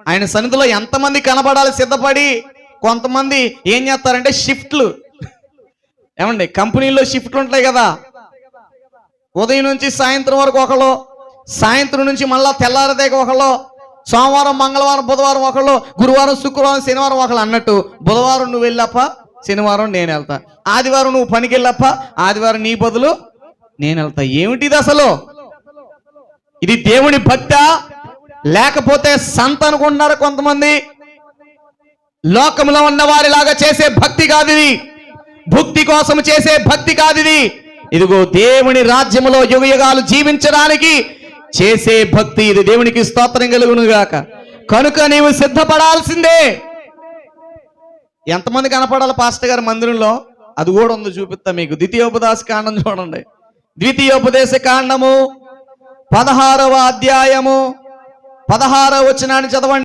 ఆయన సన్నిధిలో ఎంతమంది కనబడాలి సిద్ధపడి, కొంతమంది ఏం చేస్తారంటే షిఫ్ట్లు. ఏమండి, కంపెనీలో షిఫ్ట్లు ఉంటాయి కదా, ఉదయం నుంచి సాయంత్రం వరకు ఒకళ్ళు, సాయంత్రం నుంచి మళ్ళా తెల్లారదేక ఒకళ్ళు, సోమవారం మంగళవారం బుధవారం ఒకళ్ళు, గురువారం శుక్రవారం శనివారం ఒకళ్ళు అన్నట్టు, బుధవారం నువ్వు వెళ్ళప్ప, శనివారం నేను వెళ్తా, ఆదివారం నువ్వు పనికి వెళ్ళప్ప, ఆదివారం నీ బదులు నేను వెళ్తా. ఏమిటిది అసలు? ఇది దేవుని భక్తా లేకపోతే సంత అనుకుంటున్నారు కొంతమంది. లోకంలో ఉన్న వారిలాగా చేసే భక్తి కాదు ఇది, భక్తి కోసం చేసే భక్తి కాదు ఇది. ఇదిగో దేవుని రాజ్యములో యుగయుగాలు జీవించడానికి చేసే భక్తి ఇది. దేవునికి స్తోత్రం కలుగును గాక. కనుక నీవు సిద్ధపడాల్సిందే. ఎంతమంది కనపడాలి పాస్టర్ గారి మందిరంలో? అది కూడా ఉంది, చూపిస్తా మీకు. ద్వితీయోపదేశ కాండం చూడండి. ద్వితీయోపదేశ కాండము 16వ అధ్యాయము 16వ వచనాన్ని చదవండి.